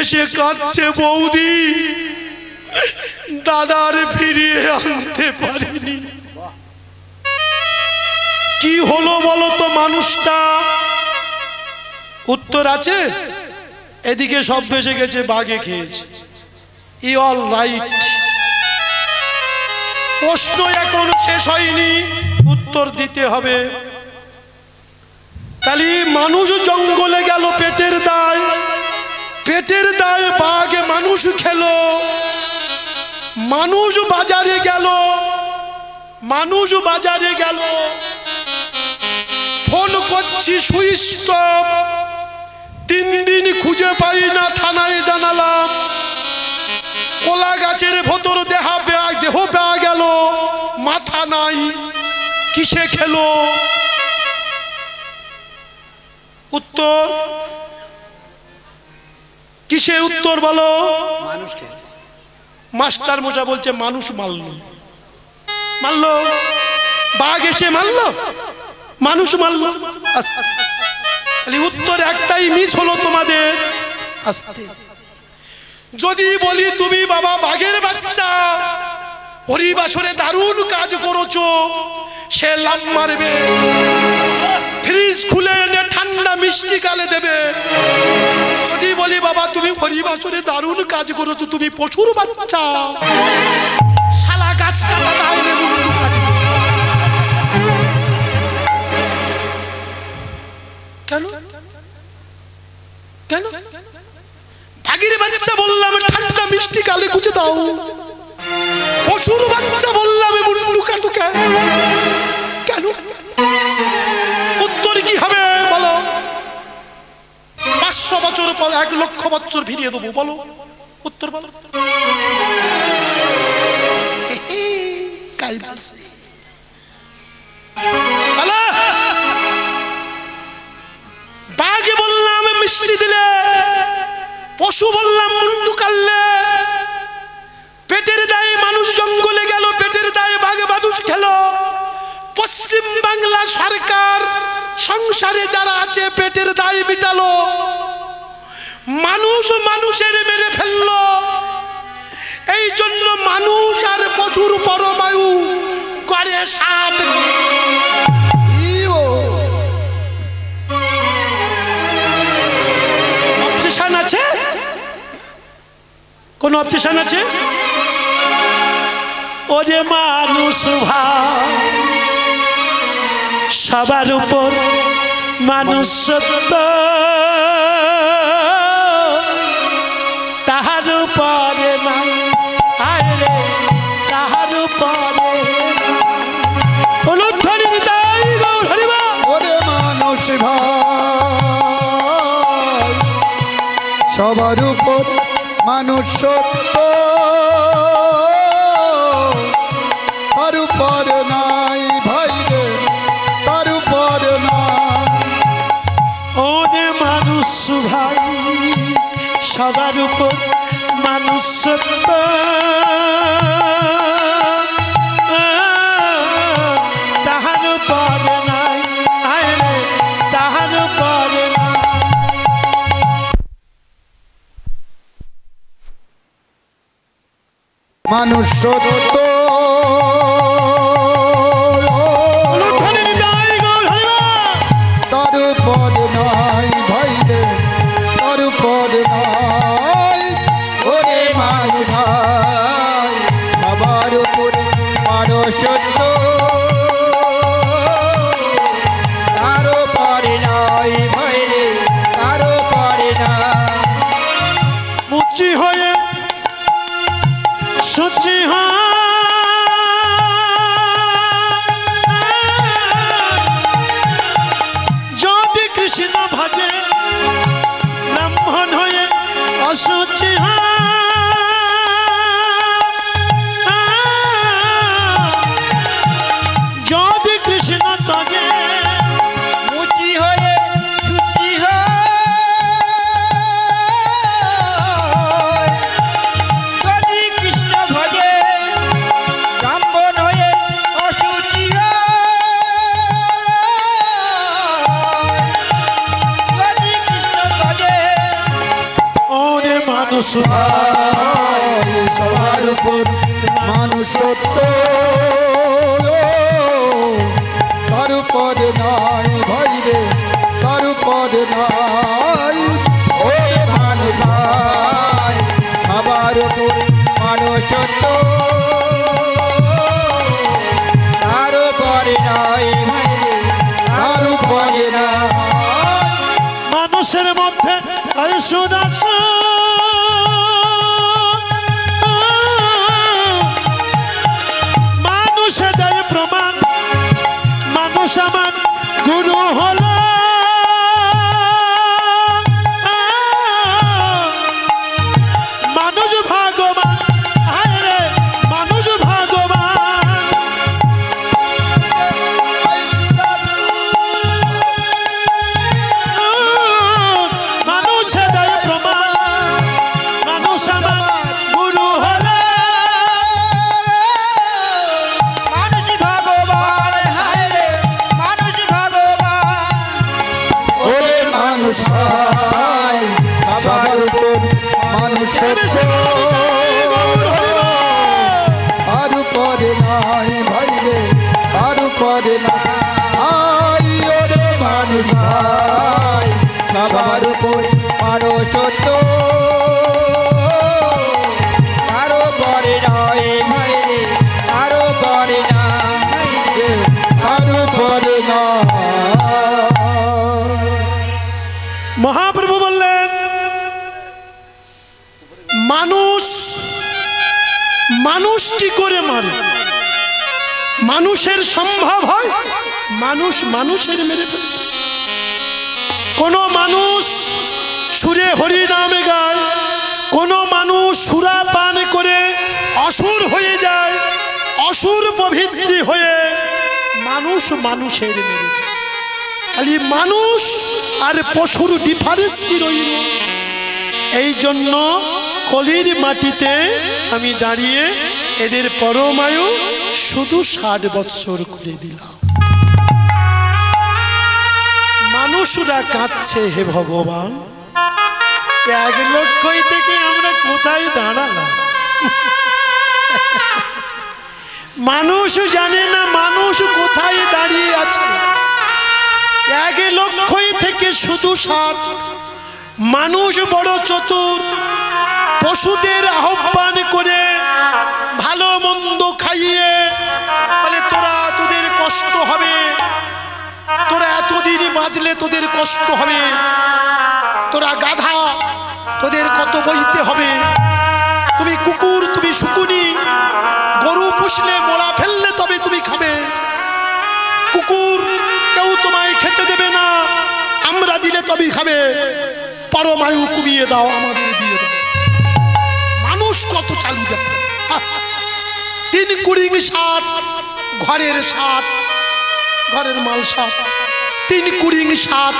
এসে কাঁদছে, বৌদি দাদার ফিরিয়ে আনতে পারিনি। কি হলো বলো তো মানুষটা? উত্তর আছে, এদিকে শব্দ এসে গেছে, বাঘে খেয়েছে। ই অল রাইট। প্রশ্ন এখন শেষ হয়নি, উত্তর দিতে হবে। তাহলে মানুষ জঙ্গলে গেল পেটের দায়, পেটের দায় বাঘ মানুষ খেলো। মানুষ বাজারে গেল, মানুষ বাজারে গেল, ফোন করছি সুইচ অফ, 3 দিন খুঁজে পাই না, থানায় জানালাম। কলা গাছের ভেতর দেহ পাওয়া গেল, মাথা নাই, কিসে খেলো? উত্তর কিসে? উত্তর বলো। মানুষ খেয়েছে। মাস্টার মশাই বলছে মানুষ মারলো, মারলো, বাঘ এসে মারলো, মানুষ মারলো। উত্তর একটাই মিস হলো তোমাদের। যদি বলি তুমি বাবা বাঘের বাচ্চা, হরিবাসরে দারুণ কাজ করেছো, সে লাভ মারবে, ফ্রিজ খুলে এনে ঠান্ডা মিষ্টি গালে দেবে। যদি বলি বাবা তুমি হরিবাসরে দারুণ কাজ করেছো, তুমি পশুর বাচ্চা, শালা গাছ কাটা দাঁড়িয়ে কেন কেন? ভাগির বাচ্চা বললাম ঠান্ডা মিষ্টি গালে গুছে দাও, পশুর বাচ্চা বললাম মুন্ডু কাটু কেন? উত্তর কি হবে বলো? 500 বছর পর 1 লক্ষ বছর ফিরিয়ে দেবো, বলো উত্তর বলো। বাঘে বললাম মিষ্টি দিলে, পশু বললাম মুন্ডু কাটলে, পেটের দায়ে মানুষ জঙ্গলে গেল, পেটের দায়ে বাঘ মানুষ খেলো। পশ্চিম বাংলা সরকার সংসারে যারা আছে পেটের দায় মিটালো, মানুষ মানুষের মেরে ফেললো। এই জন্য মানুষ আর পশুর পরমায়ু করে 60। অবজেকশন আছে? কোন অবজেকশন আছে? ওরে মানুষ ভাই, সবার উপর মানুষ সত্য, তাহার উপরে নাই আরে তাহার উপরে। ওরে মানুষ ভাই, সবার উপর মানুষ সত্য, তার উপরে নাই ভাই রে, তার উপরে নাই। ওরে মানুষ ভাই, সবার উপর মানুষ সত্য, তাহার উপরে নাই আরে তাহার উপরে নাই। মানুষ সত্য, তার উপরে নাই ভাই রে, তার উপরে নাই। ওরে মানুষ ভাই, সবার উপরে মানুষ সত্য, তার উপরে নাই ভাই রে, তার উপরে নাই। মুচি হয়ে সচি হয় ভাই সবার উপর মানুষ সত্য তার উপর নাই ভাই রে তার উপর নাই ওরে মানুষ ভাই সবার উপর মানুষ সত্য তার উপর নাই ভাই রে তার উপর নাই মানুষের মধ্যে মানুষে দেয় প্রমাণ মানুষ আমার গুরু হলো মানুষ ভগবান রে মানুষ ভগবান মানুষে দেয় প্রমাণ মানুষ আমার গুরু হলো মানুষ ভগবান হায় রে মানুষ ভগবান ওরে মানুষ ভাই সবার উপর মানুষ আর উপরে নাই ভাই রে আর উপরে নাই ওরে মানুষ ভাই সবার উপর মানুষ সত্য আর উপরে নাই ভাই রে আর উপরে নাই আর উপরে নাই মহাপ্রভু বললেন মানুষ মানুষ কি করে মারে মানুষের সম্ভব হয় মানুষ মানুষের মেরে ফেলে কোন মানুষ সুরে হরি নামে গায় কোন মানুষ সুরা পান করে অসুর হয়ে যায় অসুর প্রভৃতি হয়ে মানুষ মানুষের মেরে ফেলে। খালি মানুষ আর পশুর ডিফারেন্স কি রইল এই জন্য কলির মাটিতে আমি দাঁড়িয়ে এদের পরমায়ু শুধু 60 বৎসর করে দিলাম মানুষরা কাঁদছে হে ভগবান 1 লক্ষই থেকে আমরা কোথায় দাঁড়ালাম মানুষ জানে না মানুষ কোথায় দাঁড়িয়ে আছে 1 লক্ষই থেকে শুধু 60 মানুষ বড় চতুর পশুদের আহ্বান করে ভালো মন্দ খাইয়ে বলে তোদের কষ্ট হবে তোরা এতদিন বাঁচলে তোদের কষ্ট হবে তোরা গাধা তোদের কত বইতে হবে তুমি কুকুর তুমি শুকুনি গরু পুষলে মোলা ফেললে তবে তুমি খাবে কুকুর কেউ তোমায় খেতে দেবে না আমরা দিলে তবে খাবে পরমায়ু কমিয়ে দাও আমাদের দিয়ে দাও মানুষ কত চালু দেখো 3 কুড়িং 60 ঘরের 60 ঘরের মাল 60 3 কুড়িং 60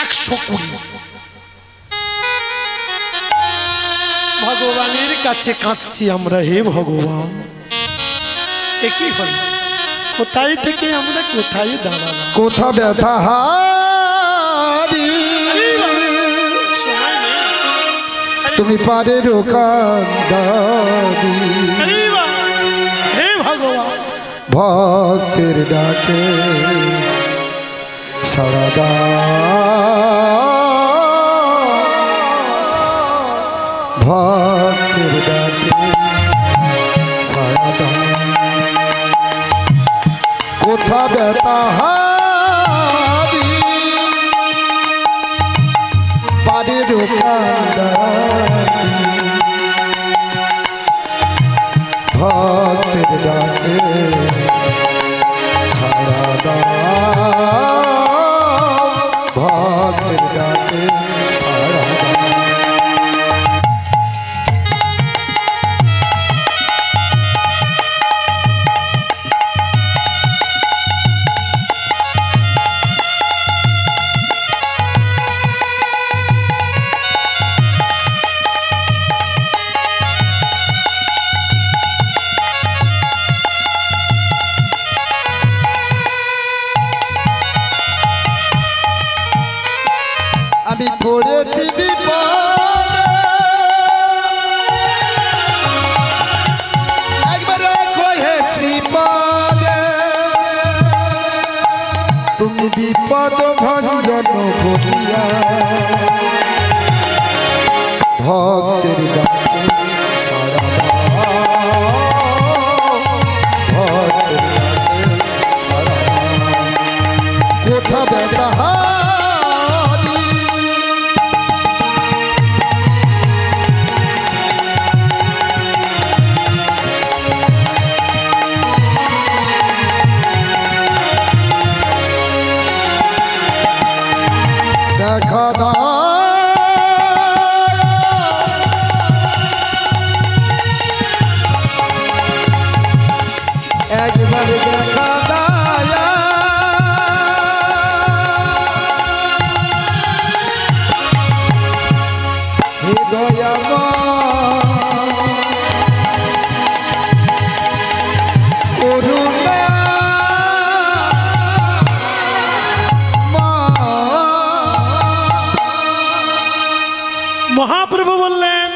120 ভগবানের কাছে কাঁদছি আমরা হে ভগবান একই হল কোথায় থেকে আমরা কোথায় দাঁড়ালাম কোথা ব্যথা হারি তুমি পারে রোকান্দারি হে ভগবান ভক্তের ডাকে সাড়া দাও ভক্তের ডাকে সাড়া দাও কোথা ব্যথা হারি পারে রোকান্দারি ভক্তের ডাকে সাড়া দাও ভক্তের ডাকে সাড়া দাও আমি বিপদ ভঞ্জন বলিয়া ভক্তের ডাকে সারা ভক্তের ডাকে সারা কোথা বেতাহারি দেখা একবার দেখা দায়া হে দয়াময় করুণা মহাপ্রভু বললেন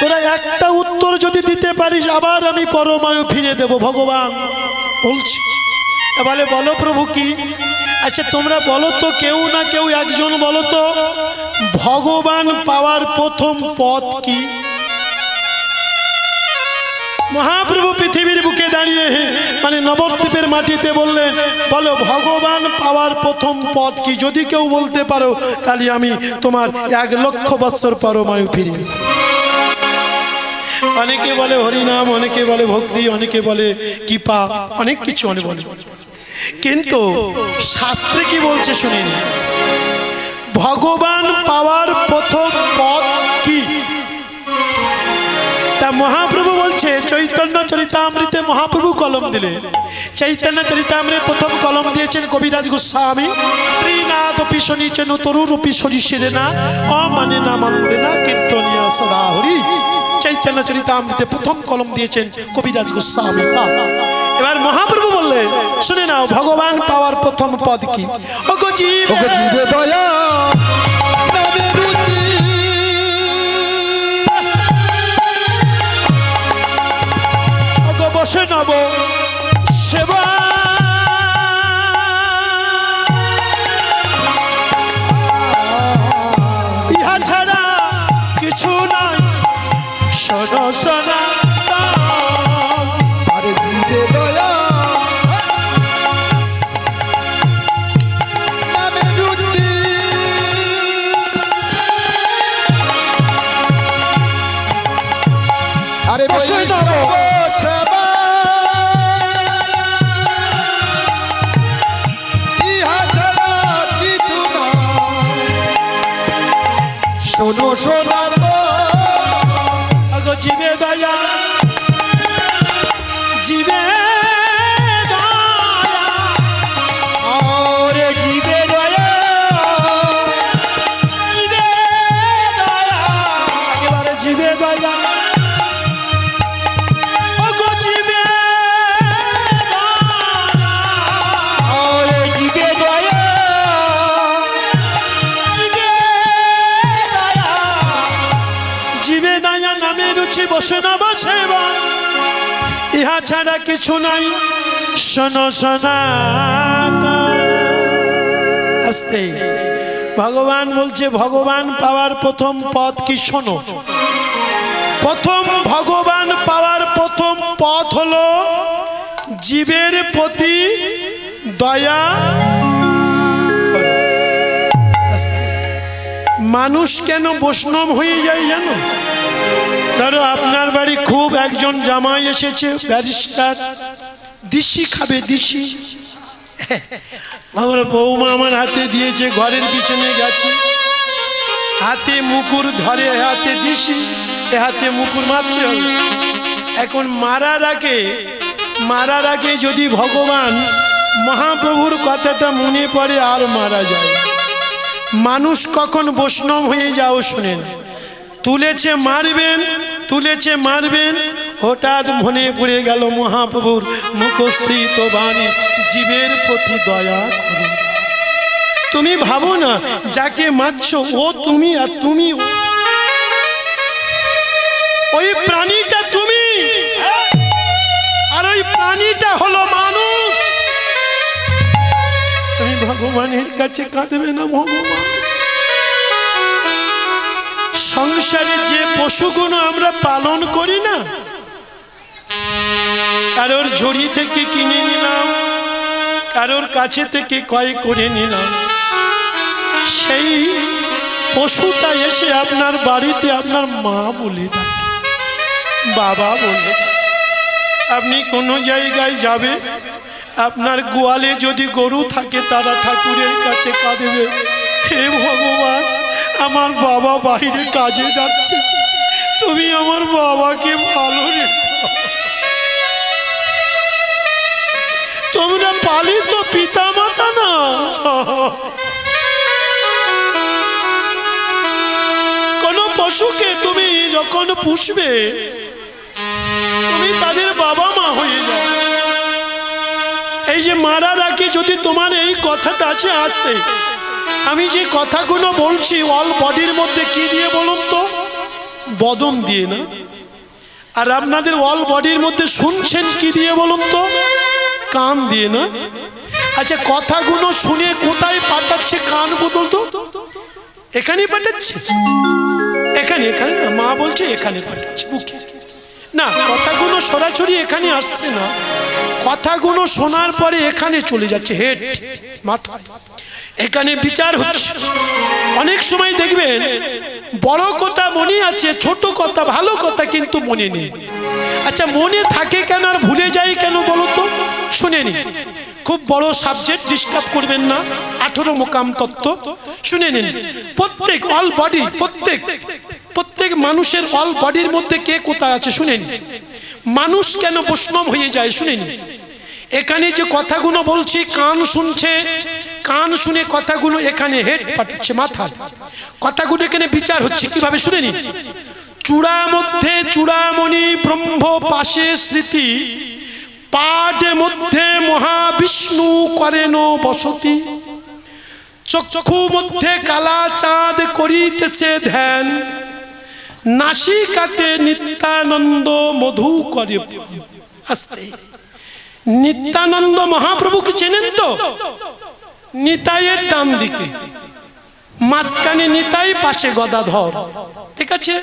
তোরা একটা উত্তর যদি দিতে পারিস আবার আমি পরমায়ু ফিরে দেব ভগবান বলছি। বলে বলো প্রভু কি? আচ্ছা তোমরা বলো তো, কেউ না কেউ একজন বলো তো, ভগবান পাওয়ার প্রথম পথ কি? মহাপ্রভু পৃথিবীর বুকে দাঁড়িয়ে মানে নবদ্বীপের মাটিতে বললেন বলো ভগবান পাওয়ার প্রথম পথ কি? যদি কেউ বলতে পারো তাহলে আমি তোমার 1,00,000 বৎসর পরমায়ু ফিরে। অনেকে বলে হরিনাম, অনেকে বলে ভক্তি, অনেকে বলে কৃপা, অনেক কিছু অনেক বলে, কিন্তু শাস্ত্রে কি বলছে শুনিন। ভগবান পাওয়ার প্রথম পথ কি? তা মহাপ্রভু বলছে চৈতন্য চরিতামৃতে মহাপ্রভু কলম দিলে। চৈতন্য চরিতামৃতে প্রথম কলম দিয়েছেন কবিরাজ গোস্বামী। ত্রিনাথপি শনিচেন তরুরূপি সরিষেরে না অমানে না মানবে না কীর্তনিয়া সদা হরি। চৈতন্য চরিতামৃতে প্রথম কলম দিয়েছেন কবিরাজ গোস্বামী। এবার মহাপ্রভু বললেন শুনে নাও ভগবান পাওয়ার প্রথম পদ কি? ওগো জীবে দয়া নামে রুচি বসে নব সেবা ইহা ছাড়া কিছু নাই শোনো শোনা আরে জীবে দয়া নামে রুচি আরে বসে নব সেবা শোনো শোনা তো আগো জীবে দয়া জীবে দয়া ওরে জীবে দয়া জীবে দয়া একেবারে জীবে দয়া আগো জীবে দয়া ওরে জীবে দয়া জীবে দয়া নামে রুচি বসে না বসে ইহা ছাড়া কিছু নাই শোনো শোনা। আস্তে ভগবান বলছে ভগবান পাওয়ার প্রথম পথ কি? শোনো। প্রথম ভগবান পাওয়ার প্রথম পথ হলো জীবের প্রতি দয়া। মানুষ কেন বৈষ্ণব হয়ে যায় জানো? ধরো আপনার বাড়ি খুব একজন জামাই এসেছে ব্যারিস্টার, দিশি খাবে দিশি। আমার বৌমা আমার হাতে দিয়েছে, ঘরের পিছনে গেছি, হাতে মুকুর ধরে, হাতে দিশি, এ হাতে মুকুর মারতে হবে। এখন মারার আগে যদি ভগবান মহাপ্রভুর কথাটা মনে পড়ে আর মারা যায়। মানুষ কখন বৈষ্ণব হয়ে যাও শুনেন, তুলেছে মারবেন, হঠাৎ মনে পড়ে গেল মহাপ্রভুর মুখস্থিত বাণী জীবের প্রতি দয়া করুন। তুমি ভাবো না যাকে মারছো ও তুমি আর তুমি ওই প্রাণীটা তুমি, আর ওই প্রাণীটা হলো মানুষ। কাছে কাঁদবে না ভগবান? সংসারে যে পশুগুলো আমরা পালন করি না, কারোর ঝুড়ি থেকে কিনে নিলাম, কারোর কাছে থেকে ক্রয় করে নিলাম, সেই পশুটা এসে আপনার বাড়িতে আপনার মা বলে ডাকে, বাবা বলে। আপনি কোনো জায়গায় যাবে, আপনার গোয়ালে যদি গরু থাকে তারা ঠাকুরের কাছে কাঁদবে, হে ভগবান আমার বাবা বাইরে কাজে যাচ্ছে, তুমি আমার বাবাকে ভালো রেখো। তোমরা পালিত পিতা মাতা না, কোন পশুকে তুমি যখন পুষবে তুমি তাদের বাবা মা হয়ে যাও। এই যে মারা রাখি, যদি তোমার এই কথাটা আছে আসতে, আমি যে কথাগুলো বলছি অল বডির মধ্যে কি দিয়ে বলুন তো? বদন দিয়ে না। আর আপনাদের অল বডির মধ্যে শুনছেন কি দিয়ে বলুন তো? কান দিয়ে না। আচ্ছা কথাগুলো শুনে কোথায় পাঠাচ্ছে? কান বদল তো এখানেই পাঠাচ্ছে, এখানে এখানে না, মা বলছে এখানে পাঠাচ্ছে বুকে না। কথাগুলো সরাসরি এখানে আসছে না, কথাগুলো শোনার পরে এখানে চলে যাচ্ছে, হেড মাথায়, এখানে বিচার হচ্ছে। অনেক সময় দেখবেন বড় কথা মনে আছে, ছোট কথা ভালো কথা কিন্তু মনে নেই। আচ্ছা মনে থাকে কেন আর ভুলে যায় কেন বলো তো? শুনে নি, খুব বড় সাবজেক্ট, ডিস্টার্ব করবেন না। 18 মোকাম তত্ত্ব শুনে নিন। প্রত্যেক অল বডি, প্রত্যেক মানুষের অল বডির মধ্যে কে কোথায় আছে শুনে নিন। মানুষ কেন বৈষ্ণব হয়ে যায় শুনে নিন। এখানে যে কথাগুলো বলছি কান শুনছে, কান শুনে কথাগুলো এখানে হেড পাঠাচ্ছে মাথা, কথাগুলো এখানে বিচার হচ্ছে কিভাবে শুনে নিন। চূড়া মধ্যে চূড়ামণি ব্রহ্ম পাশে স্মৃতি, পাটে মধ্যে মহাবিষ্ণু করেন বসতি, চক্ষু মধ্যে কালা চাঁদ করিতেছে ধ্যান, নাসিকাতে নিত্যানন্দ মধু করে। আস্তে, নিত্যানন্দ মহাপ্রভুকে চেনেন তো? নিতাইয়ের ডান দিকে, মাঝখানে নিতাই, পাশে গদাধর, ঠিক আছে?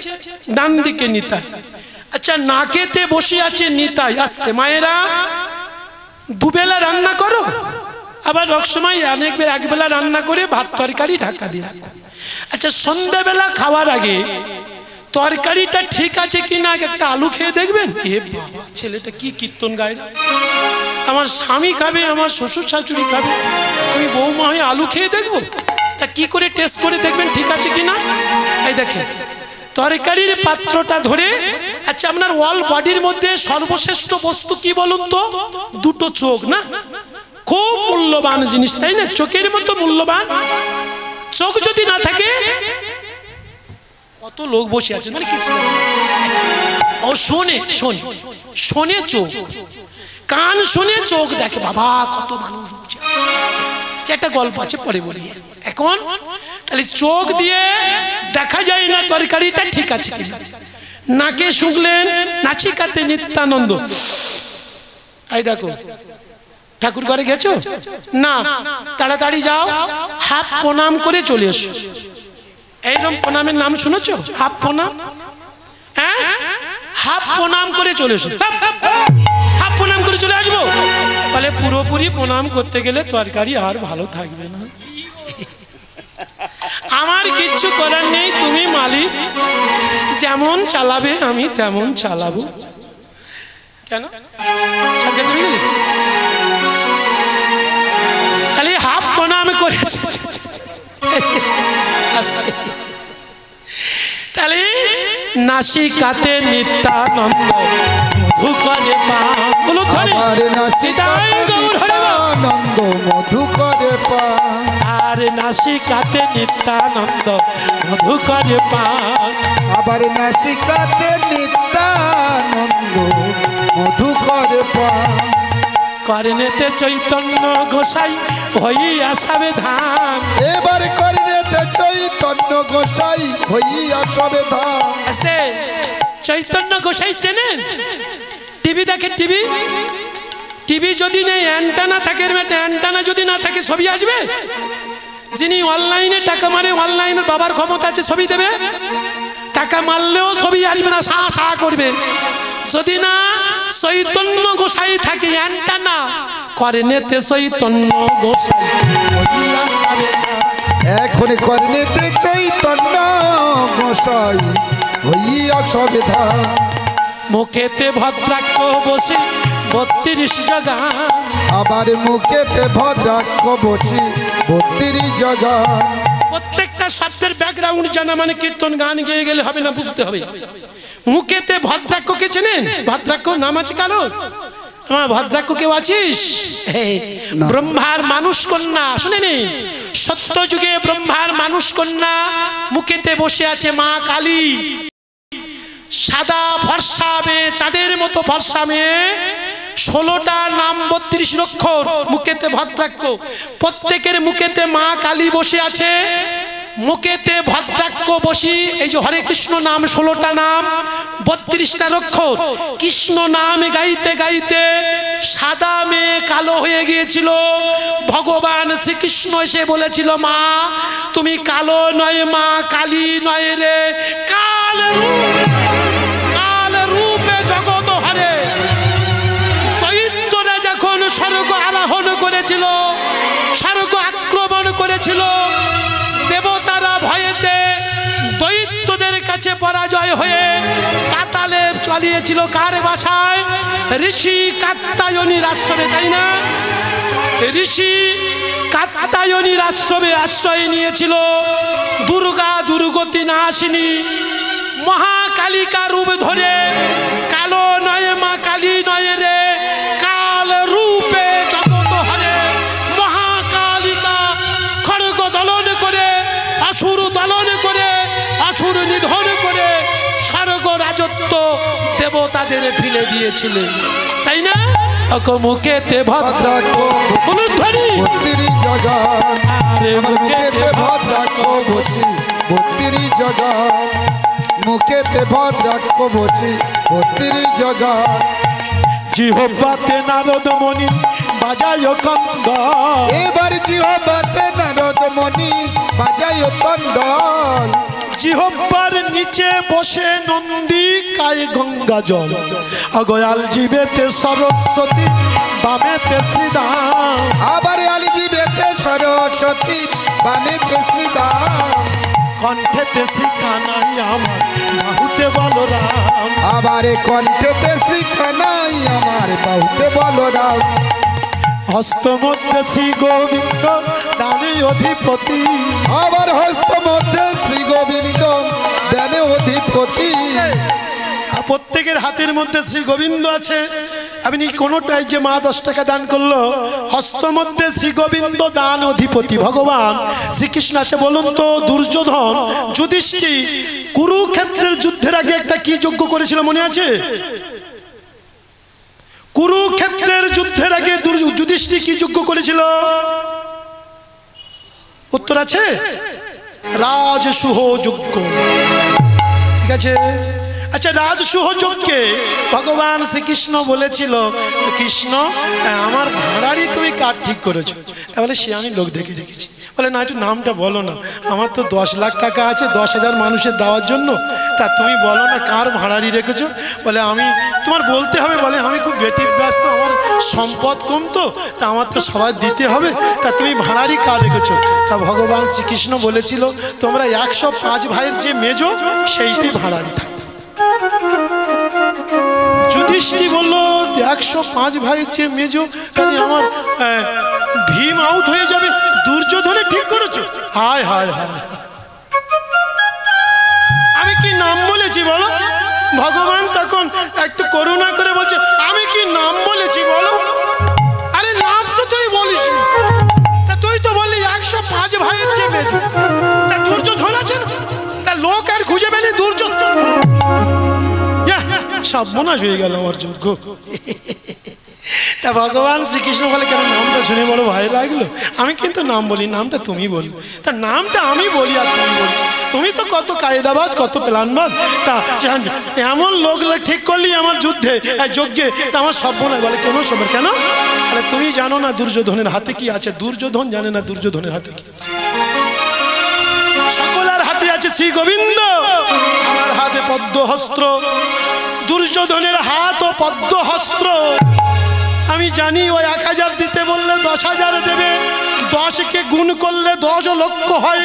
ডান দিকে নিতাই। আচ্ছা নাকেতে বসে আছে নিতাই। আস্তে, মায়েরা দুবেলা রান্না করো, আবার রকসময় অনেকবার একবেলা রান্না করে ভাত তরকারি ঢাকা দিয়ে রাখো। আচ্ছা সন্ধ্যাবেলা খাওয়ার আগে তরকারিটা ঠিক আছে কিনা একটা আলু খেয়ে দেখবেন। এ বাবা ছেলেটা কি কীর্তন গায়, আমার স্বামী খাবে, আমার শ্বশুর শাশুড়ি খাবে, আমি বৌমা হয়ে আলু খেয়ে দেখবো? তা কি করে টেস্ট করে দেখবেন ঠিক আছে কিনা? এই দেখেন তরকারির পাত্রটা ধরে, আচ্ছা আপনার অল বডির মধ্যে সর্বশ্রেষ্ঠ বস্তু কি বলুন তো? দুটো চোখ না? খুব মূল্যবান জিনিস, তাই না? চোখের মতো মূল্যবান। চোখ যদি না থাকে, কত লোক বসে আছে মানে কিছু, ও শোনে শোনে শোনে চোখ, কান শুনে চোখ দেখে। বাবা কত মানুষ বসে আছে, একটা গল্প আছে পরে বলি। এখন তাহলে চোখ দিয়ে দেখা যায় না তরকারিটা ঠিক আছে কিনা। নাকে শুনলেন, নাসিকাতে নিত্যানন্দ। এই দেখো ঠাকুর ঘরে গেছো না, তাড়াতাড়ি যাও, হাফ প্রণাম করে চলে এসো। এইরকম প্রণামের নাম শুনেছো? হাফ প্রণাম। হ্যাঁ, হাফ প্রণাম করে চলে এসো। হাফ প্রণাম করে চলে আসবো বলে পুরোপুরি প্রণাম করতে গেলে তরকারি আর ভালো থাকবে না। আমার কিচ্ছু করার নেই, তুমি মালিক, যেমন চালাবে আমি তেমন চালাবো। কেন খালি হাফ প্রণাম করেছে। তাহলে নাসিকাতে নিত্যানন্দ মধু করে পান, বলো আমার নাসিকাতে নিত্যানন্দ মধু করে পান, আর নাসিকাতে নিত্যানন্দ মধু করে পান, আবার নাসিকাতে নিত্যানন্দ মধু করে পান। কর্ণেতে চৈতন্য গোসাই হইয়া সাবেধান, এবার কর্ণেতে চৈতন্য গোসাই হইয়া সাবেধান। আস্তে, চৈতন্য গোসাই চেনেন? টিভি দেখে, টিভি, টিভি যদি নেই অ্যান্টানা থাকে, অ্যান্টানা যদি না থাকে ছবি আসবে? যিনি অনলাইনে টাকা মারে, অনলাইনের বাবার ক্ষমতা আছে ছবি দেবে, টাকা মারলেও ছবি আসবে না, সা সা করবে। যদি না চৈতন্য গোসাই থাকে অ্যান্টানা করেনেতে চৈতন্য গোসাই এখন কর্ণেতে চৈতন্য গোসাই হইয়া সবে ধান। মুখেতে ভদ্রাক্ষ বসে 32 জগান, আবার মুখেতে ভদ্রাক্ষ বসি 32 জগান। প্রত্যেকটা শব্দের ব্যাকগ্রাউন্ড জানা মানে কীর্তন গান গেয়ে গেলে হবে না, বুঝতে হবে। মুখেতে ভদ্রাক্ষকে চেনেন? ভদ্রাক্ষ নাম আছে কারো? আমার ভদ্রাক্ষ কেউ আছিস? ব্রহ্মার মানুষ কন্যা, শুনেনি? সত্য যুগে ব্রহ্মার মানুষ কন্যা মুখেতে বসে আছে মা কালী। সাদা ফর্সা মেয়ে, চাঁদের মতো ফর্সা মেয়ে, 16টা নাম 32 অক্ষর, মুখেতে ভদ্রাক্ষ। প্রত্যেকের মুখেতে মা কালী বসে আছে, মুখেতে ভদ্রাক্ষ বসি। এই যে হরে কৃষ্ণ নাম 16টা নাম 32টা অক্ষর। কৃষ্ণ নাম গাইতে গাইতে সাদা মেয়ে কালো হয়ে গিয়েছিল। ভগবান শ্রীকৃষ্ণ এসে বলেছিল, মা তুমি কালো নয়, মা কালী নয় রে, কাল রূপে জগৎ হরে। দৈত্যরা যখন স্বর্গ আরোহণ করেছিল, স্বর্গ আক্রমণ করেছিল, দেবতারা ভয়েতে দৈত্যদের কাছে পরাজয় হয়ে পাতালে চালিয়েছিল কার বাসায়? ঋষি কাত্যায়নীর আশ্রমে, তাই না? ঋষি কাত্যায়নীর আশ্রমে আশ্রয় নিয়েছিল দুর্গা দুর্গতি নাশিনী মহাকালিকা রূপ ধরে। কালো নয় মা কালী নয় রে, কাল রূপে জগৎ হরে। মহাকালিকা খড়গ দলন করে, অসুর দলন করে, অসুর নিধন করে স্বর্গ রাজত্ব দেবতাদের ফেলে দিয়েছিলেন, তাই না? মুখেতে ভদ্রাক্ষ ধ্বনি 32 জগান, আমার মুখেতে ভদ্রাক্ষ বসি 32 জগান। মুখেতে ভদ্রাক্ষ বসি 32 জগান। জিহ্বাতে নারদ মণি বাজায় কন্দ, এবার জিহ্বাতে নারদ মণি বাজায় কন্ডল। জিহ্বার নিচে বসে নন্দী কায় গঙ্গা জল, অগয়াল জীবেতে সরস্বতী বামেতে শ্রীদাম। আবার আলি জীবেতে সরস্বতী বামেতে শ্রীদাম। কণ্ঠেতে শ্রী কানাই আমার, বাহুতে বলরাম। আবার কণ্ঠেতে শ্রী কানাই আমার, বাহুতে বলরাম। হস্ত মধ্যে শ্রী গোবিন্দ দানে অধিপতি। আবার হস্ত মধ্যে শ্রী গোবিন্দ দানে অধিপতি। প্রত্যেকের হাতের মধ্যে শ্রী গোবিন্দ আছে। আপনি কোনোটাই যে মা 10 টাকা দান করলো, হস্ত মধ্যে শ্রী গোবিন্দ দান অধিপতি ভগবান শ্রীকৃষ্ণ আছে। বলুন তো, দুর্যোধন যুধিষ্ঠির কুরুক্ষেত্রের যুদ্ধের আগে একটা কি যজ্ঞ করেছিল মনে আছে? কুরুক্ষেত্রের যুদ্ধের আগে যুধিষ্ঠির কি যজ্ঞ করেছিল? উত্তর আছে? রাজসূহ যজ্ঞ, ঠিক আছে? আচ্ছা, রাজসূহ যজ্ঞে ভগবান শ্রীকৃষ্ণ বলেছিল, কৃষ্ণ আমার ভাড়ারই তুমি কাঠ ঠিক করেছো। তাহলে সে আমি লোক দেখে রেখেছি। বলে না, একটু নামটা বলো না, আমার তো 10 লাখ টাকা আছে 10,000 মানুষের দেওয়ার জন্য, তা তুমি বলো না কার ভাড়ারি রেখেছো। বলে আমি তোমার বলতে হবে। বলে আমি খুব ব্যতিব্যস্ত, আমার সম্পদ কম, তো তা আমার তো সবাই দিতে হবে, তা তুমি ভাড়ারি কার রেখেছো? তা ভগবান শ্রীকৃষ্ণ বলেছিল, তোমরা 105 ভাইয়ের যে মেজো সেইটি ভাড়ারি থাকবে। যুধিষ্ঠির বলল, 105 ভাইয়ের যে মেজো, তাহলে আমার ভীম আউট হয়ে যাবে। দুর্যোধনে ঠিক করেছো? হায় হায় হায়, আমি কি নাম বলেছি বলো? ভগবান তখন একটু করুণা করে বলছে, আমি কি নাম বলেছি বলো? আরে নাম তো তুই বলিস, তা তুই তো বললি 105 ভাইয়ের যে মেজো, তা দুর্যোধন আছে না, তা লোক আর খুঁজে পেলে দুর্যোধন। সর্বনাশ হয়ে গেল আমার যজ্ঞ। তা ভগবান শ্রীকৃষ্ণ বলে, কেন নামটা শুনে বড় ভয় লাগলো? আমি কিন্তু নাম বলি, নামটা তুমি বলি। তা নামটা আমি বলি আর তুমি বলি, তুমি তো কত কায়দাবাজ, কত প্ল্যানবাজ। তা এমন লোক ঠিক করলি আমার যুদ্ধে যজ্ঞে, তা আমার সর্বনাশ। বলে কেন সব কেন? তুমি জানো না দুর্যোধনের হাতে কি আছে? দুর্যোধন জানে না দুর্যোধনের হাতে কি আছে। আছে শ্রী গোবিন্দ, আমার হাতে পদ্মহস্ত্র, দুর্যোধনের হাত ও পদ্মহস্ত্র। আমি জানি ওই 1000 দিতে বললে 10,000 দেবে, 10কে গুণ করলে 10 লক্ষ হয়,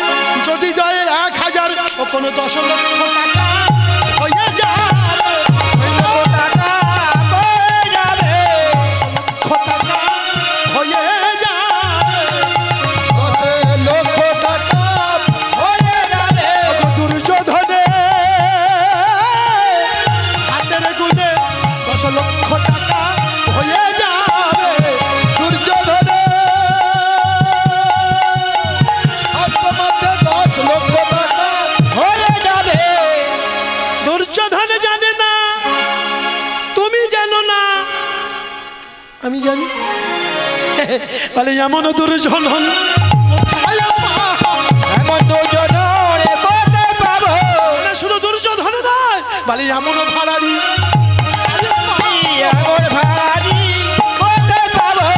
যদি দেয় 1000 ও কোনো 10 লক্ষ টাকা হয়ে যায়, টাকা হয়ে যাবে, লক্ষ টাকা হয়ে যায়, 10 লক্ষ টাকা হয়ে যাবে, দুর্যোধনে হাতের গুণে 10 লক্ষ টাকা হয়ে যাবে, দুর্যোধনে আত্মমধ্যে 10 লক্ষ টাকা হয়ে যাবে। দুর্যোধন জানে না, তুমি জানো না, আমি জানি। বলে এমন দুর্যোধন কোথায় পাবো? এমন দুজনে কোথায় পাবো? না, শুধু দুর্যোধন নয়, বলে এমন ভাড়ারি, এমন ভাড়ারি কোথায় পাবো?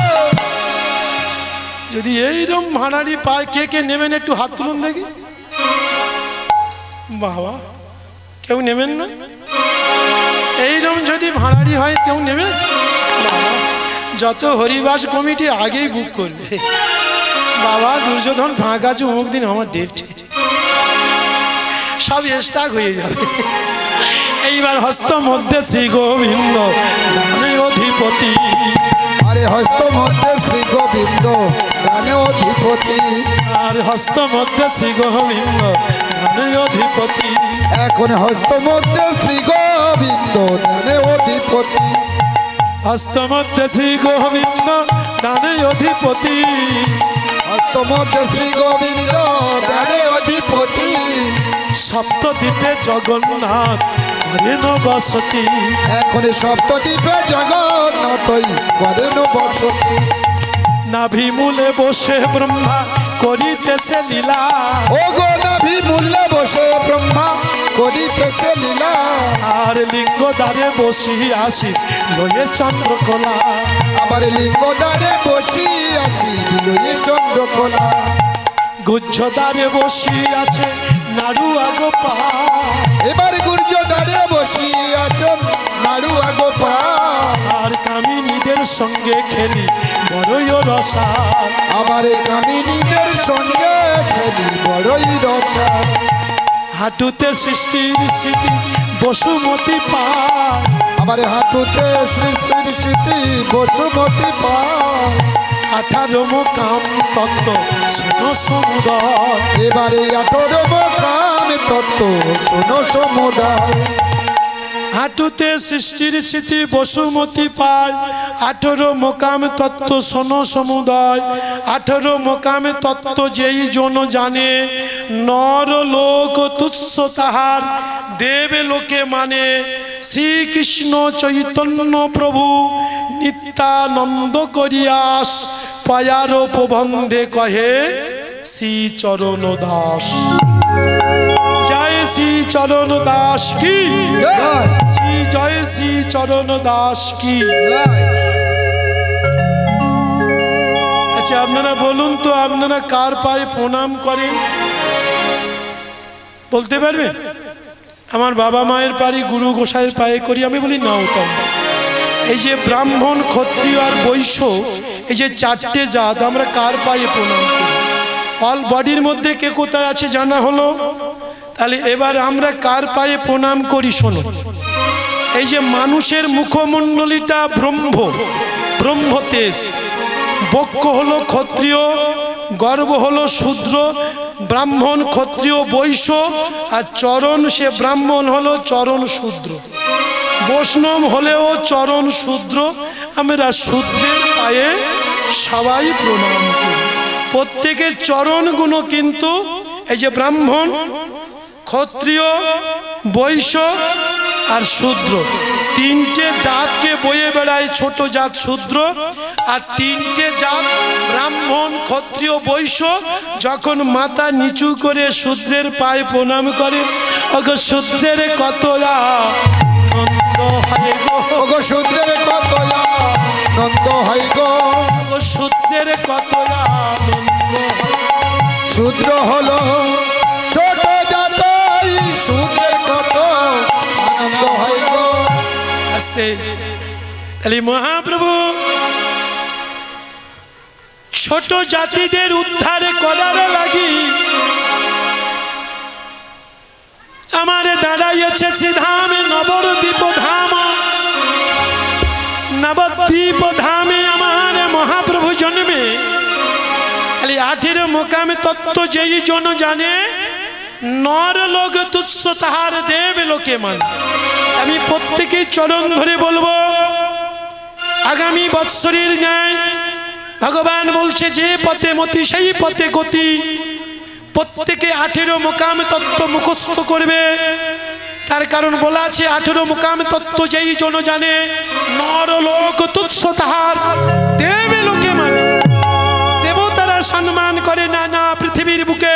যদি এইরকম ভাড়ারি পায়, কে কে নেবেন একটু হাত তুলুন দেখি। বাবা, কেউ নেবেন না? এইরকম যদি ভাড়ারি হয় কেউ নেবে? বাবা, যত হরিবাস কমিটি আগেই বুক করবে। বাবা, দুর্যোধন ফাঁকা আছে, অমুক দিন আমার ডেট, সব স্টাক হয়ে যাবে। এইবার হস্ত মধ্যে শ্রী গোবিন্দ গানে অধিপতি, আরে হস্ত মধ্যে শ্রী গোবিন্দ গানে অধিপতি, আর হস্ত মধ্যে শ্রী গোবিন্দ গানে অধিপতি, এখন হস্ত মধ্যে শ্রী গোবিন্দ গানে অধিপতি, হস্ত মধ্যে শ্রী গোবিন্দ গানে অধিপতি, হস্ত মধ্যে শ্রী গোবিন্দ গানে অধিপতি, সপ্তদ্বীপে জগন্নাথ করেন বসতি, এখন সপ্তদ্বীপে জগন্নাথই করেন বসতি, নাভি মূলে বসে ব্রহ্মা করিতেছে লীলা, ও গো নাভি মূল্যে বসে ব্রহ্মা করিতেছে লীলা, আর লিঙ্গ দ্বারে বসি আসি লয়ে চন্দ্রকলা, আবার লিঙ্গ দ্বারে বসি আসি বিলয়ে চন্দ্রকোনা, গুজ্জ দ্বারে বসি আছে নাড়ুয়া গোপাল, এবার গুর্জ দ্বারে বসি আছেন নাড়ুয়া গোপাল, আর কামিনীদের সঙ্গে খেলি বড়ই রসা, আমার কামিনীদের সঙ্গে খেলি বড়ই রসা, হাঁটুতে সৃষ্টির স্মৃতি বসুমতী পায়, আমার হাঁটুতে সৃষ্টির স্মৃতি বসুমতী পায়, 18 মোকাম তত্ত্ব শোনো সমুদয়, এবারে 18 মোকাম তত্ত্ব শোনো সমুদায়, হাঁটুতে সৃষ্টির স্মৃতি বসুমতী পায়, 18 মোকাম তত্ত্ব শোনো সমুদয়, 18 মোকাম তত্ত্ব যেই জন জানে, নর লোক তুচ্ছ তাহার দেব লোকে মানে, শ্রীকৃষ্ণ চৈতন্য প্রভু নিত্যানন্দ করিয়াস, পায়ার প্রবন্ধে কহে শ্রী চরণ দাস, জয় শ্রী চরণ দাস কি, জয়। শ্রী জয় শ্রী চরণ দাস কি। আচ্ছা, আপনারা বলুন তো, আপনারা কার পায়ে প্রণাম করেন? বলতে পারবেন? আমার বাবা মায়ের পারি, গুরু গোসাইয়ের পায়ে করি। আমি বলি না, ওটা এই যে ব্রাহ্মণ, ক্ষত্রিয় আর বৈশ্য, এই যে 4টে জাত, আমরা কার পায়ে প্রণাম করি? অল বডির মধ্যে কে কোথায় আছে জানা হলো। তাহলে এবার আমরা কার পায়ে প্রণাম করি শোনো। এই যে মানুষের মুখমণ্ডলীটা ব্রহ্ম তেজ, বক্ষ হলো ক্ষত্রিয়, গর্ভ হলো শূদ্র, ব্রাহ্মণ ক্ষত্রিয় বৈশ্য, আর চরণ সে ব্রাহ্মণ হলো চরণ শূদ্র, বৈষ্ণব হলেও চরণ শূদ্র। আমরা শূদ্রের পায়ে সবাই প্রণাম করি। প্রত্যেকের চরণগুলো কিন্তু এই যে ব্রাহ্মণ, ক্ষত্রিয়, বৈশ্য আর শূদ্র, 3টে জাতকে বয়ে বেড়ায় ছোট জাত শূদ্র, আর 3টে জাত ব্রাহ্মণ, ক্ষত্রিয়, বৈশ্য যখন মাথা নিচু করে শূদ্রের পায়ে প্রণাম করে, ওগো শূদ্রের কত নন্দ হয় গো, ওগো শূদ্রের কত নন্দ হয় গো, ওগো শূদ্রের কত নন্দ হয়। শূদ্র হলো ছোট জাত তাহলে মহাপ্রভু ছোট জাতিদের উদ্ধার করার লাগি আমার দাঁড়াইছে শ্রীধামে নবদ্বীপ ধাম। নবদ্বীপ ধামে আমার মহাপ্রভু জন্মে। 18 মোকামে তত্ত্ব যেই জন জানে, নর লোক তুচ্ছ তাহার দেব লোকে মান। আমি প্রত্যেকেই চরণ ধরে বলবো, আগামী বৎসরের ন্যায় ভগবান বলছে যে পথে মতি সেই পথে গতি। প্রত্যেকে 18 মোকাম তত্ত্ব মুখস্থ করবে। তার কারণ বলা আছে 18 মোকাম তত্ত্ব যেই জন জানে, নর লোক তুচ্ছ তাহার দেব লোকে মানে। দেবতারা সম্মান করে না। না, পৃথিবীর বুকে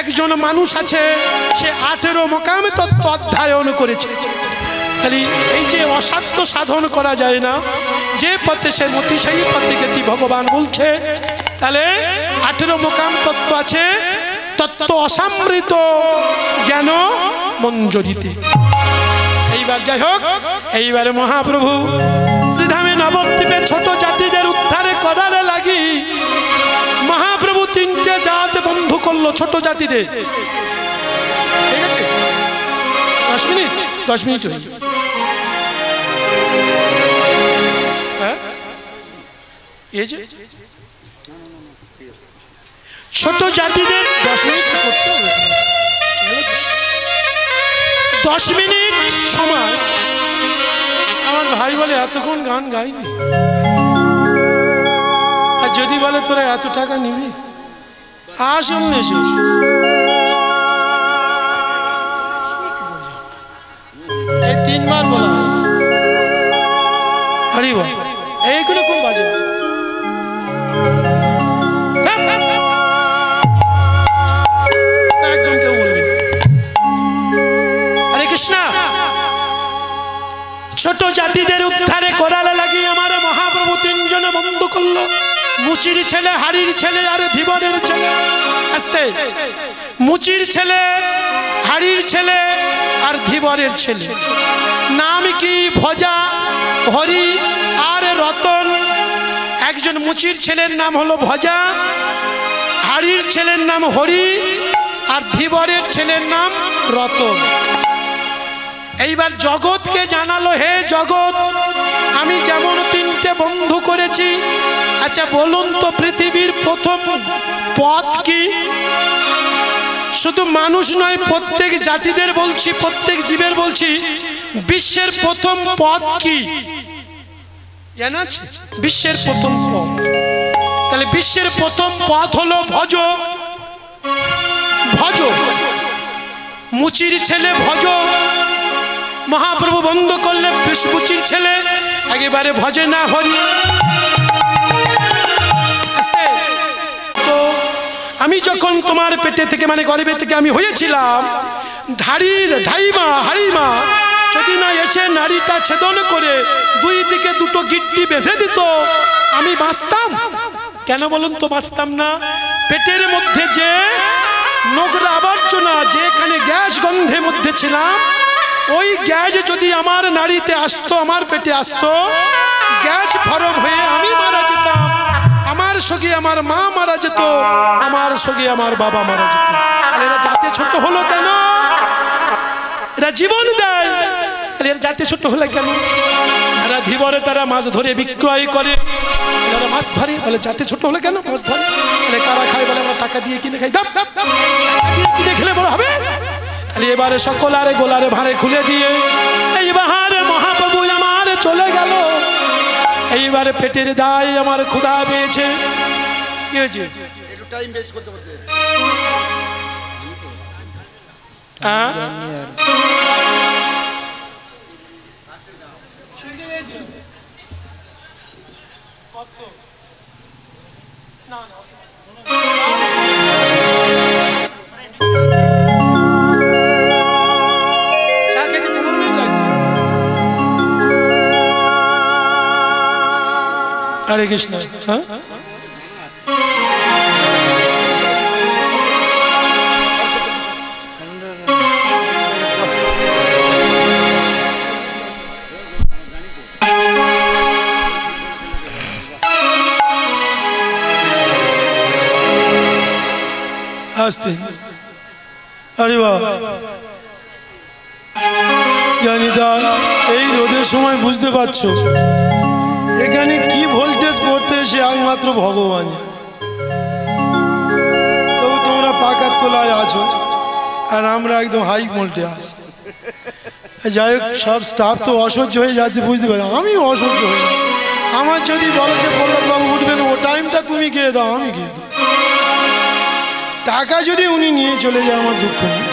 একজন মানুষ আছে, সে 18 মোকাম তত্ত্ব অধ্যয়ন করেছে। খালি এই যে অসাধ্য সাধন করা যায় না, যে পথে সে মতি সেই পথে গতি ভগবান বলছে। তাহলে 18 মোকাম তত্ত্ব আছে, তত্ত্ব অসামৃত জ্ঞান মঞ্জরিতে। এইবার যাই হোক, এইবারে মহাপ্রভু শ্রীধামে নবদ্বীপে ছোট জাতিদের উদ্ধারে করার লাগি মহাপ্রভু 3টে জাত বন্ধু করলো ছোট জাতিদের। ঠিক আছে, 10 মিনিট হয়ে যাবে। এই যে ছোট জাতিদের 10 মিনিট করতে হবে। 10 মিনিট সময়। আমার ভাই বলে এতক্ষণ গান গাইনি, আর যদি বলে তোরা এত টাকা নিবি, আসুন এসে এই 3 বার বলা হরি বল। এইগুলো কোন বাজে? একদম কেউ বলবি না। হরে কৃষ্ণ। ছোট জাতিদের উদ্ধারে করার লাগি আমার মহাপ্রভু 3 জন বন্ধু করলো। মুচির ছেলে, হাড়ির ছেলে আর ধীবরের ছেলে। আস্তে। মুচির ছেলে, হাড়ির ছেলে আর ধীবরের ছেলে। নাম কি? ভজা, হরি আর রতন। একজন মুচির ছেলের নাম হলো ভজা, হাড়ির ছেলের নাম হরি আর ধীবরের ছেলের নাম রতন। এইবার জগৎকে জানালো, হে জগৎ, আমি যেমন 3টে বন্ধু করেছি, আচ্ছা বলুন তো পৃথিবীর প্রথম পথ কি? শুধু মানুষ নয়, প্রত্যেক জাতিদের বলছি, প্রত্যেক জীবের বলছি, বিশ্বের প্রথম পথ কি জানা আছে? বিশ্বের প্রথম পথ। তাহলে বিশ্বের প্রথম পথ হলো ভজ। ভজ, মুচির ছেলে ভজ। মহাপ্রভু বন্ধ করলে মুচির ছেলে একেবারে ভজে না হরি। তো আমি যখন তোমার পেটে থেকে মানে গর্ভে থেকে আমি হয়েছিলাম, ধাইমা হাড়িমা যদি না এসে নারীটা ছেদন করে 2 দিকে 2টো গিট্টি বেঁধে দিত, আমি বাঁচতাম? কেন বলুন তো বাঁচতাম না? পেটের মধ্যে যে নোংরা আবর্জনা, যেখানে গ্যাস গন্ধের মধ্যে ছিলাম, ওই গ্যাস যদি আমার নারীতে আসতো, আমার পেটে আসতো, গ্যাস ফরম হয়ে আমি মারা যেতাম। আমার সঙ্গে আমার মা মারা যেত, আমার সঙ্গে আমার বাবা মারা যেত। তাহলে এরা জাতে ছোট হলো কেন? এরা জীবন দেয়, তাহলে এরা জাতে ছোট হলো কেন? এরা ধীবরে তারা মাছ ধরে বিক্রয় করে, এরা মাছ ধরে, বলে জাতে ছোট হলো কেন? মাছ ধরে। তাহলে কারা খায়? বলে আমরা টাকা দিয়ে কিনে খাই। দাম কিনে খেলে বড় হবে। তাহলে এবারে সকল আরে গোলারে ভাঁড়ে খুলে দিয়ে এইবার মহাপ্রভু আমার চলে গেল। এইবারে পেটের দায় আমার ক্ষুধা পেয়েছে। কি হয়েছে? একটু টাইম বেস্ট করতে করতে শুনতে পেয়েছি? না না हरे कृष्ण। हाँ? আস্তে আরে বাবা জানি দা এই রোদের সময় বুঝতে পারছো এখানে কি ভোল্টেজ পড়তে সে একমাত্র ভগবান জানে। তবু তোমরা পাকার তোলায় আছো আর আমরা একদম হাই ভোল্টে আছি। যাই হোক সব স্টাফ তো অসহ্য হয়ে যাচ্ছে বুঝতে পারি, আমি অসহ্য হয়ে যাই। আমার যদি বলো যে পল্লববাবু উঠবেন ও টাইমটা তুমি গিয়ে দাও, আমি গিয়ে দাও। টাকা যদি উনি নিয়ে চলে যায় আমার দুঃখ নেই,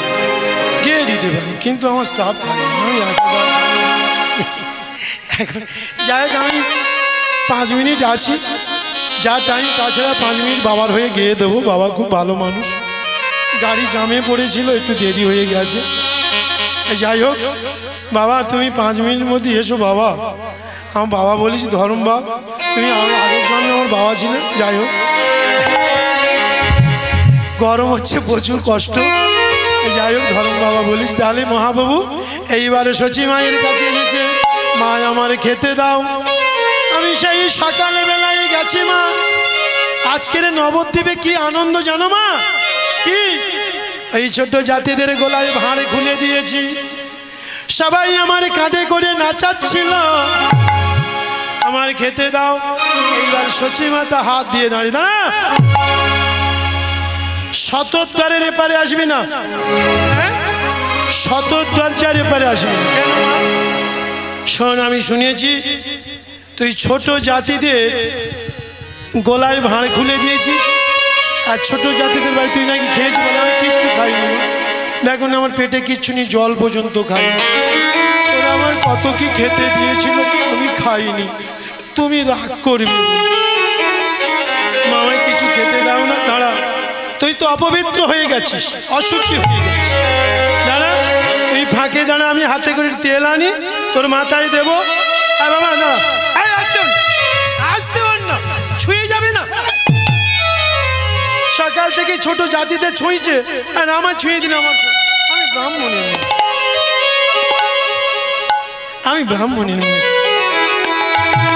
গিয়ে দিতে পারি, কিন্তু আমার স্টাফ থাকে না, আমি এখন যাই হোক আমি 5 মিনিট আছি যা টাইম, তাছাড়া 5 মিনিট বাবার হয়ে গিয়ে দেবো। বাবা খুব ভালো মানুষ, গাড়ি জামে পড়েছিল একটু দেরি হয়ে গেছে। যাই হোক বাবা তুমি 5 মিনিটের মধ্যে এসো বাবা। আমার বাবা বলিস ধরম বাবা, তুমি আগের জন্মে আমার বাবা ছিলেন। যাই হোক গরম হচ্ছে প্রচুর কষ্ট, যাই হোক ধরম বাবা বলিস। তাহলে মহাপ্রভু এইবারে সচি মায়ের কাছে এসেছে, মা আমার খেতে দাও। আমি সেই সকালে বেলায় গেছি মা, আজকের নবদ্বীপে কি আনন্দ জানো মা? কি এই ছোট জাতিদের গলায় ভাঁড় খুলে দিয়েছি, সবাই আমার কাঁধে করে নাচাচ্ছিল, আমার খেতে দাও। এইবার সচি মাতা হাত দিয়ে দাঁড়িয়ে না, শতদ্বারের এপারে আসবি না, শতদ্বারের এপারে আসবি না। কেন মা? শোন আমি শুনেছি তুই ছোট জাতিদের গলায় ভাঁড় খুলে দিয়েছিস, আর ছোট জাতিদের বাড়ি তুই নাকি খেয়েছি। বলে আমি কিচ্ছু খাইনি, দেখুন আমার পেটে কিচ্ছু নেই, জল পর্যন্ত খাইনি। তোরা আমার কত কি খেতে দিয়েছিল আমি খাইনি, তুমি রাগ করবি, মামায় কিছু খেতে দাও না। দাঁড়া, তুই তো অপবিত্র হয়ে গেছিস, অশুচি হয়ে গেছিস। দাঁড়া তুই ফাঁকে দাঁড়া, আমি হাতে করে তেল আনি তোর মাথায় দেবো। আর বাবা দাঁড়া, আসতে না, ছুঁয়ে যাবে না। সকাল থেকে ছোট জাতিতে ছুঁইছে আর আমার ছুঁয়ে দিন। আমার আমি ব্রাহ্মণী, আমি ব্রাহ্মণী,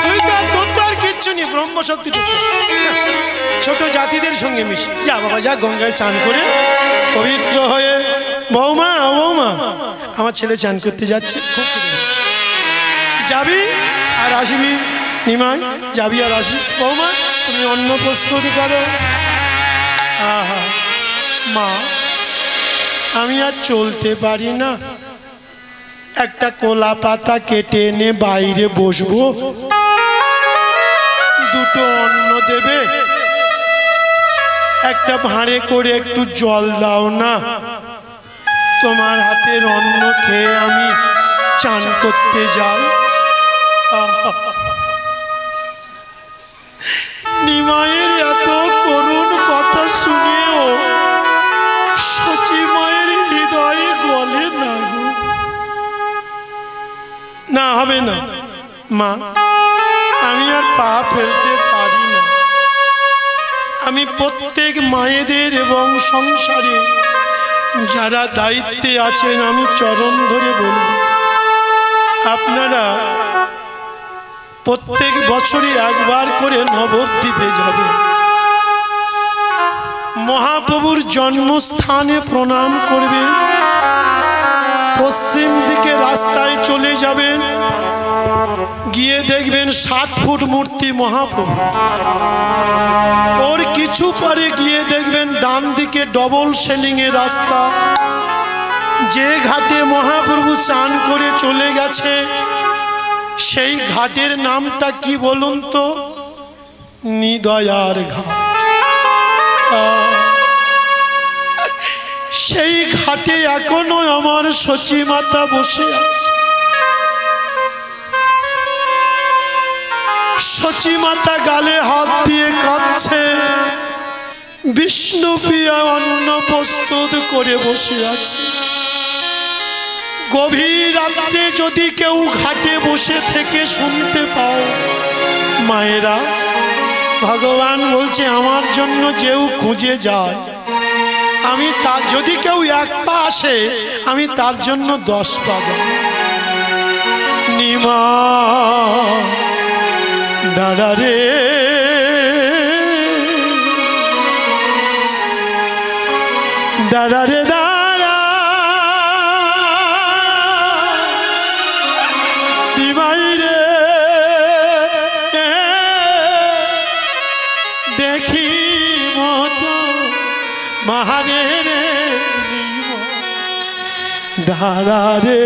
তুই তো তোর তো আর কিচ্ছু নেই, ব্রহ্মশক্তি। ছোট জাতিদের সঙ্গে মিশি, যা বাবা যা, গঙ্গায় চান করে পবিত্র হয়ে। বৌমা ও বৌমা, আমার ছেলে চান করতে যাচ্ছে, খুব যাবি আর আসবি। নিমাই যাবি আর আসবি। বৌমা তুমি অন্ন প্রস্তুত করো। আহা মা আমি আর চলতে পারি না, একটা কলা পাতা কেটে এনে বাইরে বসবো, দুটো অন্ন দেবে, একটা ভাঁড়ে করে একটু জল দাও না, তোমার হাতের অন্ন খেয়ে আমি চান করতে যাই। নিমাইয়ের এত করুণ কথা শুনেও সচি মায়ের হৃদয়ে বলে না গো, না হবে না মা, আমি আর পা ফেলতে পারি না। আমি প্রত্যেক মায়েদের এবং সংসারে যারা দায়িত্বে আছেন আমি চরণ ধরে বলব, আপনারা প্রত্যেক বছরে একবার করে নবদ্বীপে যাবেন, মহাপ্রভুর জন্মস্থানে প্রণাম করবেন, পশ্চিম দিকে রাস্তায় চলে যাবেন, গিয়ে দেখবেন 7 ফুট মূর্তি মহাপ্রভু। ওর কিছু পরে গিয়ে দেখবেন ডান দিকে ডবল সেলিং এর রাস্তা, যে ঘাটে মহাপ্রভু স্নান করে চলে গেছে সেই ঘাটের নামটা কি বলুন তো? নিদয়ার ঘাট। সেই ঘাটে এখনো আমার সচি মাতা বসে আছে। সচি মাতা গালে হাত দিয়ে কাঁদছে, বিষ্ণুপ্রিয়া অন্ন প্রস্তুত করে বসে আছে। গভীর রাত্রে যদি কেউ ঘাটে বসে থেকে শুনতে পাও মায়েরা, ভগবান বলছে আমার জন্য যেও খুঁজে যায়, আমি তার যদি কেউ 1 পা আসে আমি তার জন্য 10 পা দেব। নিমা দাঁড়া রে, দাদা রে দাদা নিমাই রে দেখি মতো মহারে রে দাদা রে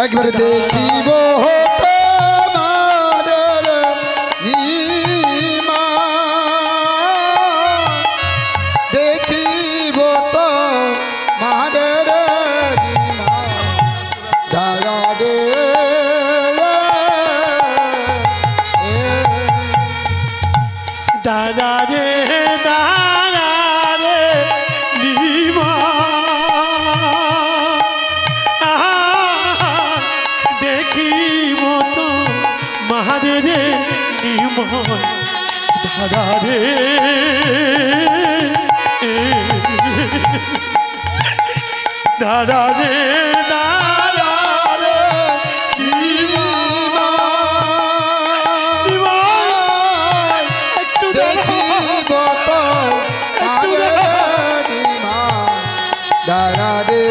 একবার দেখিব তোমাদের নিমা দেখিব তোমাদের নিমা দাদা রে দাদা রে দাদা রে নিমা দেখিব তো মারে রে নিমা দাদা রে দাদা রে দাদা রে নিমা নিমা একটু দেখিব তোমাদের নিমা দাদা রে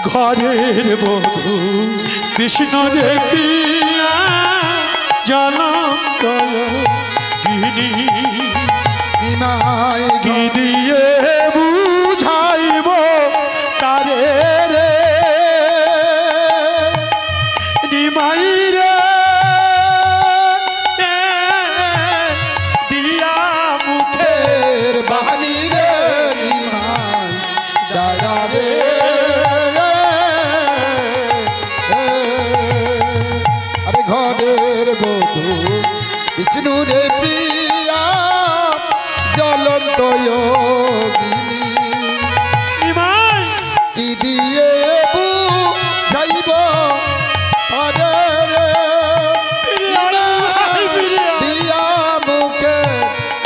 ঘরের বধূ কৃষ্ণ রে পিয়া জনম গিনি নিমায় কি দিয়ে বুঝাইব তারে রে নিমাই রে দিয়া মুখে বাহানি রে নিমায় দাদা রে আরে ঘরের বধূ বিষ্ণু রে প্রিয়া জ্বলন্ত যোগিনী নিমাই কি দিয়ে বুঝাইব তারে রে দিয়া মুখে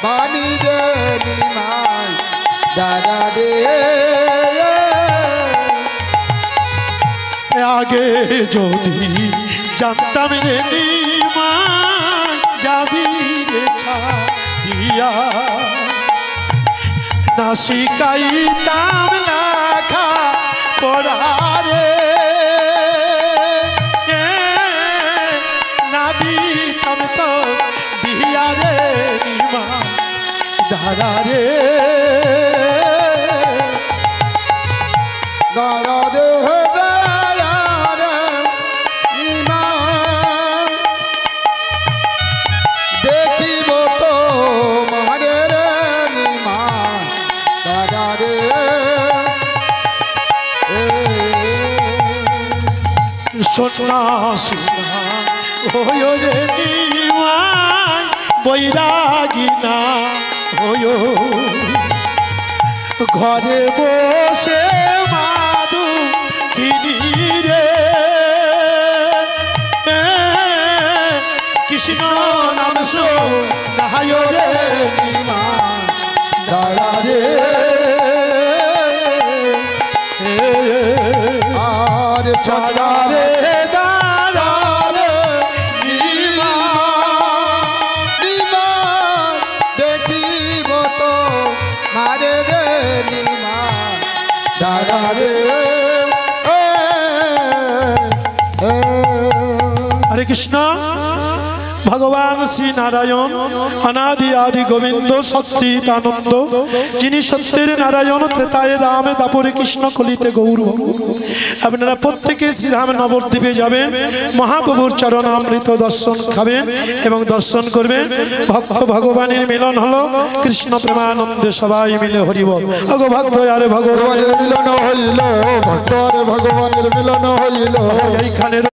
বাণী রে নিমাই দাদা রে আগে যদি জানতাম রে নিমা যাবি রে ছাড়িয়া না শিখাইতাম লেখা পড়া রে না দিতাম তো বিয়া রে নিমা দাদা রে দাদা রে দাদা রে নিমাই দেখিব তো মারে রে নিমাই দাদা রে সোনা সোনা ওয় রে নিমাই বৈরাগী না ওয় ঘরে বসে মাদু কিনি রে কৃষ্ণ নাম সো নাহায় রে নিমাই দাদা রে আর দাদা রে দাদা রে নিমাই দেখিব তো মারে রে নিমাই দাদা রে হরে কৃষ্ণ ভগবান শ্রী নারায়ণ অনাদি আদি গোবিন্দ সচ্চিত আনন্দ যিনি সত্যের নারায়ণ ত্রেতায় রাম দাপরে কৃষ্ণ কলিতে গৌর আপনারা প্রত্যেকে শ্রীরাম নবদ্বীপে যাবেন মহাপ্রভুর চরণামৃত দর্শন খাবেন এবং দর্শন করবেন ভক্ত ভগবানের মিলন হলো কৃষ্ণ প্রেমানন্দে সবাই মিলে হরিব অগো ভক্ত আরে ভগবানের মিলন হইল ভক্তর ভগবানের মিলন হইল এইখানে